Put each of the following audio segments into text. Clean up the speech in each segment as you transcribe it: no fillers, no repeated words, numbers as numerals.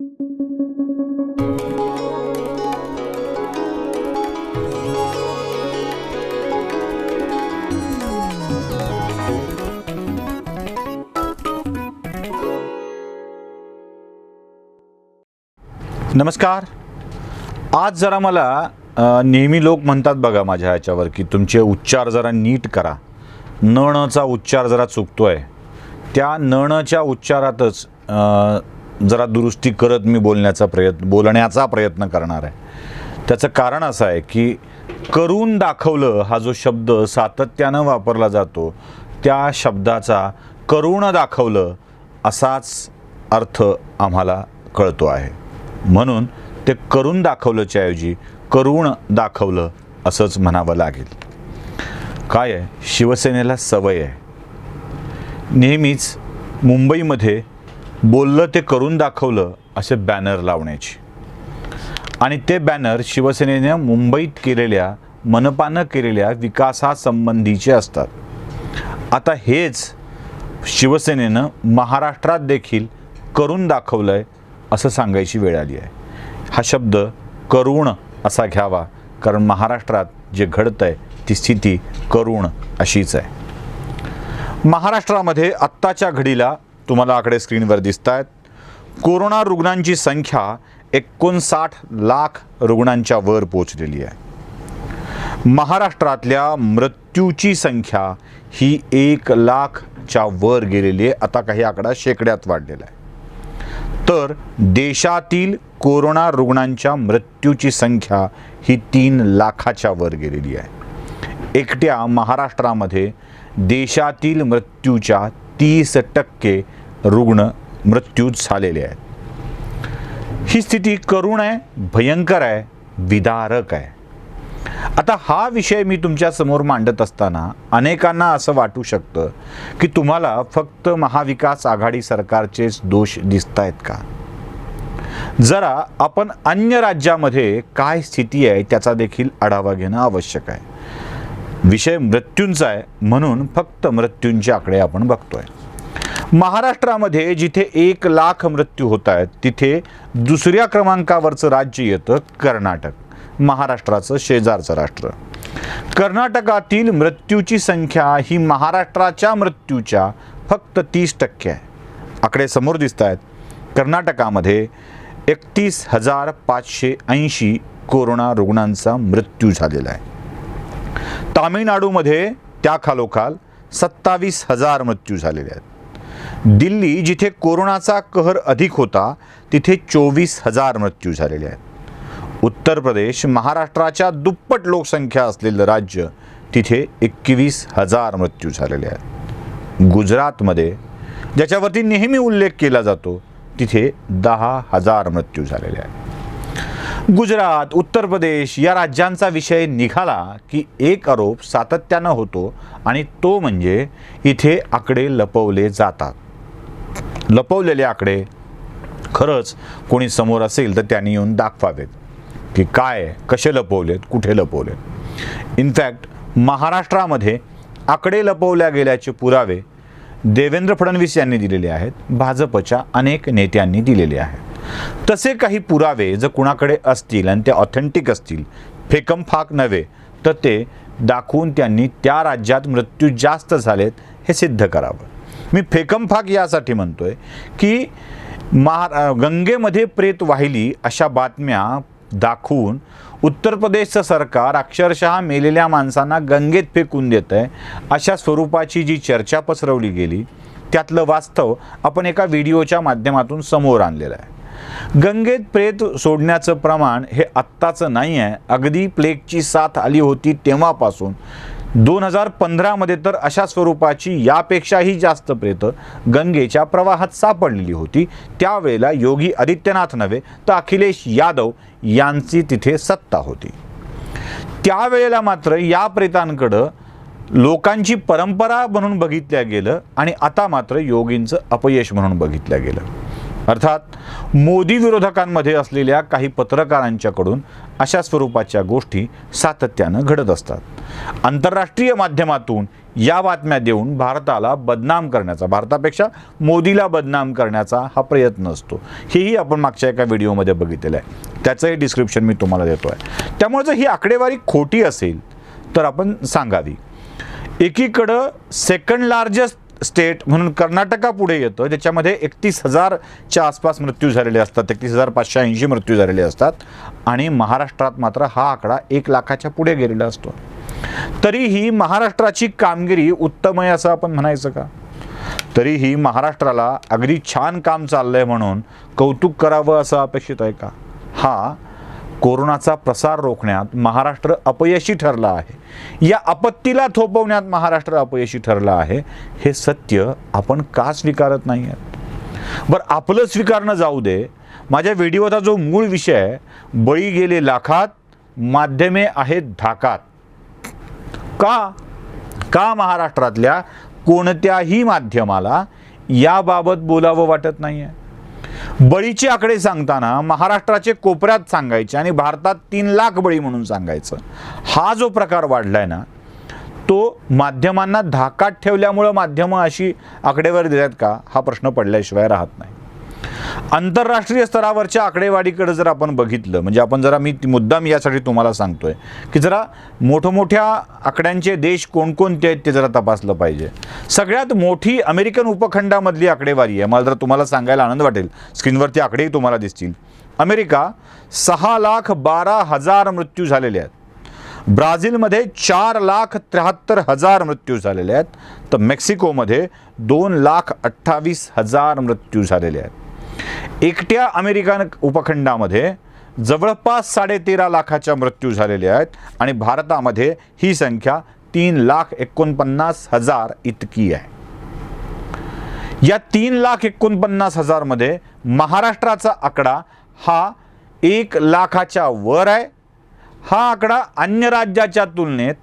नमस्कार. आज जरा मला नेहमी लोक म्हणतात बघा माझ्या ह्याच्यावर की तुमचे उच्चार जरा नीट करा. नणचा उच्चार जरा चुकतोय. त्या नणच्या उच्चारातच जरा दुरुस्ती करत मी बोलण्याचा प्रयत्न करणार आहे. त्याचं कारण असं आहे की करून दाखवलं हा जो शब्द सातत्यानं वापरला जातो त्या शब्दाचा करून दाखवलं असाच अर्थ आम्हाला कळतो आहे. म्हणून ते करून दाखवलंच्या ऐवजी करून दाखवलं असंच म्हणावं लागेल. काय आहे, शिवसेनेला सवय आहे नेहमीच मुंबईमध्ये बोललं ते करून दाखवलं असे बॅनर लावण्याची. आणि ते बॅनर शिवसेनेने मुंबईत केलेल्या मनपानं केलेल्या विकासासंबंधीचे असतात. आता हेच शिवसेनेनं महाराष्ट्रात देखील करून दाखवलंय असं सांगायची वेळ आली आहे. हा शब्द करुण असा घ्यावा, कारण महाराष्ट्रात जे घडतंय ती स्थिती करुण अशीच आहे. महाराष्ट्रामध्ये आत्ताच्या घडीला तुम्हाला आकडे स्क्रीनवर दिसत आहेत. कोरोना रुग्णांची संख्या 59 लाख रुग्णांच्या वर पोहोचलेली आहे. महाराष्ट्रातल्या मृत्यूची संख्या ही 1 लाखच्या वर गेलेली आहे. आता काही आकडा शेकड्यात वाढलेला आहे. तर देशातील कोरोना रुग्णांच्या मृत्यूची संख्या ही 3 लाखाच्या वर गेलेली आहे. एकट्या महाराष्ट्रामध्ये देशातील मृत्यूच्या 30% रुग्ण मृत्यूच झालेले आहेत. ही स्थिती करुण आहे, भयंकर आहे, विदारक आहे. आता हा विषय मी तुमच्या समोर मांडत असताना अनेकांना असं वाटू शकतं की तुम्हाला फक्त महाविकास आघाडी सरकारचेच दोष दिसत आहेत का. जरा आपण अन्य राज्यामध्ये काय स्थिती आहे त्याचा देखील आढावा घेणं आवश्यक आहे. विषय मृत्यूंचा आहे म्हणून फक्त मृत्यूंचे आकडे आपण बघतोय. महाराष्ट्रामध्ये जिथे 1 लाख मृत्यू होत आहेत तिथे दुसऱ्या क्रमांकावरचं राज्य येतं कर्नाटक, महाराष्ट्राचं शेजारचं राष्ट्र. कर्नाटकातील मृत्यूची संख्या ही महाराष्ट्राच्या मृत्यूच्या फक्त 30% आहे. आकडे समोर दिसत आहेत. कर्नाटकामध्ये 31,580 कोरोना रुग्णांचा मृत्यू झालेला आहे. तामिळनाडूमध्ये त्या खालोखाल 27,000 मृत्यू झालेले आहेत. दिल्ली जिथे कोरोनाचा कहर अधिक होता तिथे 24,000 मृत्यू झालेले आहेत. उत्तर प्रदेश महाराष्ट्राच्या दुप्पट लोकसंख्या असलेलं राज्य तिथे 21,000 मृत्यू झालेले आहेत. गुजरातमध्ये ज्याच्यावरती नेहमी उल्लेख केला जातो तिथे 10,000 मृत्यू झालेले आहेत. गुजरात, उत्तर प्रदेश या राज्यांचा विषय निघाला की एक आरोप सातत्यानं होतो आणि तो म्हणजे इथे आकडे लपवले जातात. लपवलेले आकडे खरंच कोणी समोर असेल तर त्यांनी येऊन दाखवावेत की काय, कसे लपवलेत, कुठे लपवलेत. इनफॅक्ट महाराष्ट्रामध्ये आकडे लपवल्या गेल्याचे पुरावे देवेंद्र फडणवीस यांनी दिलेले आहेत, भाजपच्या अनेक नेत्यांनी दिलेले आहेत. तसे काही पुरावे जर कुणाकडे असतील आणि ते ऑथेंटिक असतील, फेकमफाक नव्हे, तर ते दाखवून त्यांनी त्या राज्यात मृत्यू जास्त झालेत हे सिद्ध करावं. मी फेकमफाक यासाठी म्हणतोय की गंगेमध्ये प्रेत वाहिली अशा बातम्या दाखवून उत्तर प्रदेशचं सरकार अक्षरशः मेलेल्या माणसांना गंगेत फेकून देत आहे अशा स्वरूपाची जी चर्चा पसरवली गेली त्यातलं वास्तव आपण एका व्हिडिओच्या माध्यमातून समोर आणलेलं आहे. गंगेत प्रेत सोडण्याचं प्रमाण हे आत्ताचं नाही आहे. अगदी प्लेगची साथ आली होती तेव्हापासून 2015 तर अशा स्वरूपाची यापेक्षाही जास्त प्रेतं गंगेच्या प्रवाहात सापडलेली होती. त्यावेळेला योगी आदित्यनाथ नव्हे तर अखिलेश यादव यांची तिथे सत्ता होती. त्यावेळेला मात्र या प्रेतांकडं लोकांची परंपरा म्हणून बघितल्या गेलं आणि आता मात्र योगींचं अपयश म्हणून बघितलं गेलं. अर्थात मोदी विरोधकांमध्ये असलेल्या काही पत्रकारांच्याकडून अशा स्वरूपाच्या गोष्टी सातत्यानं घडत असतात। आंतरराष्ट्रीय माध्यमातून या बातम्या देऊन भारताला बदनाम करण्याचा, भारतापेक्षा मोदीला बदनाम करण्याचा हा प्रयत्न असतो। हेही आपण मागच्या एका व्हिडिओमध्ये बघितलेलं आहे, त्याचंही डिस्क्रिप्शन मी तुम्हाला देतो आहे। त्यामुळे जर ही आकडेवारी खोटी असेल तर आपण सांगावी। एकीकडं सेकंड लार्जेस्ट स्टेट म्हणून कर्नाटकापुढे येतं, ज्याच्यामध्ये 31,000च्या आसपास मृत्यू झालेले असतात, 31,580 मृत्यू झालेले असतात, आणि महाराष्ट्रात मात्र हा आकडा 1 लाखाच्या पुढे गेलेला असतो। तरीही महाराष्ट्राची कामगिरी उत्तम आहे असं आपण म्हणायचं का? तरीही महाराष्ट्राला अगदी छान काम चाललंय म्हणून कौतुक करावं असं अपेक्षित आहे का? हा कोरोनाचा प्रसार रोखण्यात महाराष्ट्र अपयशी ठरला आहे, या आपत्तीला थोपवण्यात महाराष्ट्र अपयशी ठरला आहे, हे सत्य आपण का स्वीकारत नाही आहात? बरं, आपलं स्वीकारणं जाऊ दे, माझ्या व्हिडिओचा जो मूळ विषय आहे, बळी गेले लाखात, माध्यमे आहेत धाकात, का महाराष्ट्रातल्या कोणत्याही माध्यमाला याबाबत बोलावं वाटत नाही आहे? बळीचे आकडे सांगताना महाराष्ट्राचे कोपऱ्यात सांगायचे आणि भारतात 3 लाख बळी म्हणून सांगायचं, हा जो प्रकार वाढलाय ना, तो माध्यमांना धाकात ठेवल्यामुळं माध्यमं अशी आकडेवारी देतात का, हा प्रश्न पडल्याशिवाय राहत नाही। आंतरराष्ट्रीय स्तरावरच्या आकडेवारीकडे जर आपण बघितलं, म्हणजे आपण जरा, मी मुद्दाम यासाठी तुम्हाला सांगतोय की जरा मोठमोठ्या आकड्यांचे देश कोणकोणते आहेत ते जरा तपासलं पाहिजे। सगळ्यात मोठी अमेरिकन उपखंडामधली आकडेवारी आहे, मला जर तुम्हाला सांगायला आनंद वाटेल, स्क्रीनवरती आकडेही तुम्हाला दिसतील। अमेरिका 6,12,000 मृत्यू झालेले आहेत, ब्राझीलमध्ये 4,73,000 मृत्यू झालेले आहेत, तर मेक्सिकोमध्ये 2,28,000 मृत्यू झालेले आहेत। एकट्या अमेरिकन उपखंडामध्ये जवळपास 13.5 लाखाच्या मृत्यू झालेल्या आहेत आणि भारतामध्ये ही संख्या 3,49,000 इतकी आहे। या 3,49,000 मध्ये महाराष्ट्राचा आकडा हा 1 लाखाच्या वर आहे। हा आकडा अन्य राज्याच्या तुलनेत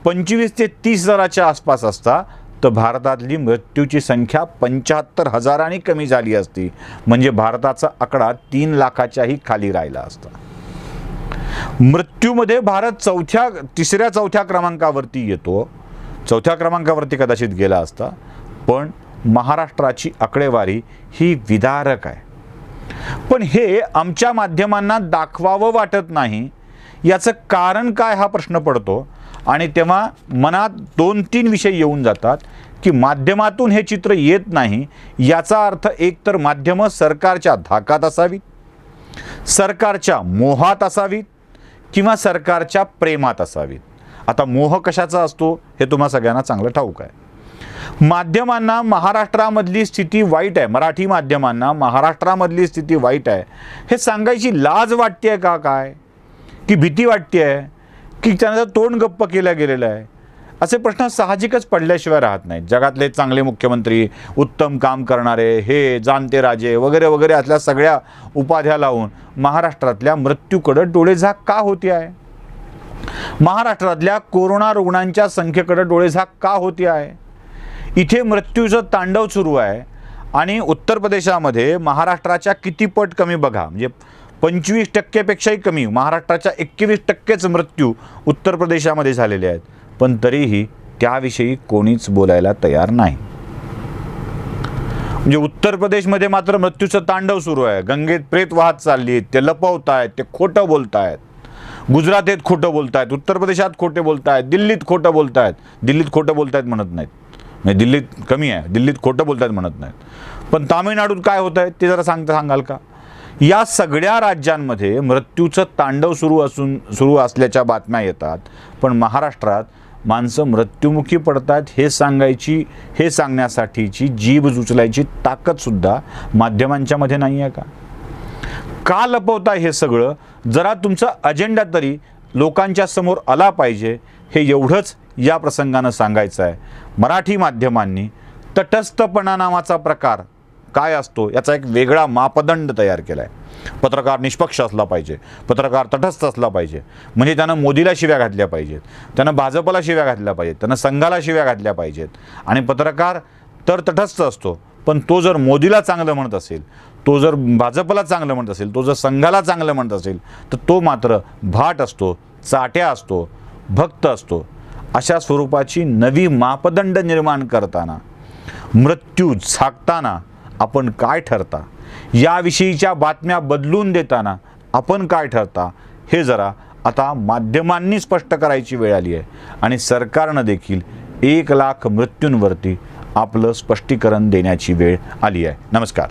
25 ते 30 हजाराच्या आसपास असता तर भारतातली मृत्यूची संख्या 75,000 कमी झाली असती, म्हणजे भारताचा आकडा 3 लाखाच्याही खाली राहिला असता। मृत्यूमध्ये भारत 3ऱ्या-4थ्या क्रमांकावरती येतो, 4थ्या क्रमांकावरती कदाचित गेला असता, पण महाराष्ट्राची आकडेवारी ही विदारक आहे। पण हे आमच्या माध्यमांना दाखवावं वाटत नाही, याचं कारण काय हा प्रश्न पडतो आणि तेव्हा मनात 2-3 विषय येऊन जातात की माध्यमातून हे चित्र येत नाही, याचा अर्थ एकतर माध्यमं सरकारच्या धाकात असावीत, सरकारच्या मोहात असावीत किंवा सरकारच्या प्रेमात असावीत। आता मोह कशाचा असतो हे तुम्हा सगळ्यांना चांगलं ठाऊक आहे। माध्यमांना महाराष्ट्रामधली स्थिती वाईट आहे, मराठी माध्यमांना महाराष्ट्रामधली स्थिती वाईट आहे हे सांगायची लाज वाटते का, काय की भीती वाटते आहे की त्यांचं तोंड गप्प केलं गेलेलं आहे? असे प्रश्न साहजिकच पडल्याशिवाय राहत नाहीत। जगातले चांगले मुख्यमंत्री, उत्तम काम करणारे, हे जाणते राजे वगैरे वगैरे असल्या सगळ्या उपाध्या लावून महाराष्ट्रातल्या मृत्यूकडे डोळेझाक का होती आहे? महाराष्ट्रातल्या कोरोना रुग्णांच्या संख्येकडे डोळेझाक का होती आहे? इथे मृत्यूचं तांडव सुरू आहे आणि उत्तर प्रदेशामध्ये महाराष्ट्राच्या किती पट कमी बघा, म्हणजे 25% कमी, महाराष्ट्राच्या 21% मृत्यू उत्तर प्रदेशामध्ये झालेले आहेत, पण तरीही त्याविषयी कोणीच बोलायला तयार नाही। म्हणजे उत्तर प्रदेशमध्ये मात्र मृत्यूचं तांडव सुरू आहे, गंगेत प्रेत वाहत चालली आहेत, ते लपवतायत, ते खोटं बोलतायत, गुजरातेत खोटं बोलतायत, उत्तर प्रदेशात खोटे बोलतायत, दिल्लीत खोटं बोलतायत, दिल्लीत खोटं बोलतायत म्हणत नाहीत, म्हणजे दिल्लीत कमी आहे, दिल्लीत खोटं बोलतायत म्हणत नाहीत, पण तामिळनाडूत काय होत आहे ते जरा सांगाल का? या सगळ्या राज्यांमध्ये मृत्यूचं तांडव सुरू असल्याच्या बातम्या येतात, पण महाराष्ट्रात माणसं मृत्युमुखी पडतात हे सांगण्यासाठीची जीभ उचलायची ताकदसुद्धा माध्यमांच्या मध्ये नाही आहे का? का लपवताय हे सगळं? जरा तुमचा अजेंडा तरी लोकांच्या समोर आला पाहिजे, हे एवढंच या प्रसंगानं सांगायचं आहे। मराठी माध्यमांनी तटस्थपणा नावाचा प्रकार काय असतो याचा एक वेगळा मापदंड तयार केला आहे। पत्रकार निष्पक्ष असला पाहिजे, पत्रकार तटस्थ असला पाहिजे, म्हणजे त्यानं मोदीला शिव्या घातल्या पाहिजेत, त्यानं भाजपला शिव्या घातल्या पाहिजेत, त्यानं संघाला शिव्या घातल्या पाहिजेत, आणि पत्रकार तर तटस्थ असतो, पण तो जर मोदीला चांगलं म्हणत असेल, तो जर भाजपला चांगलं म्हणत असेल, तो जर संघाला चांगलं म्हणत असेल, तर तो मात्र भाट असतो, चाट्या असतो, भक्त असतो. अशा स्वरूपाची नवी मापदंड निर्माण करताना, मृत्यू झाकताना आपण काय ठरता, याविषयीच्या बातम्या बदलून देताना आपण काय ठरता, हे जरा आता माध्यमांनी स्पष्ट करायची वेळ आली आहे. आणि सरकारनं देखील 1 लाख मृत्यूंवरती आपलं स्पष्टीकरण देण्याची वेळ आली आहे. नमस्कार.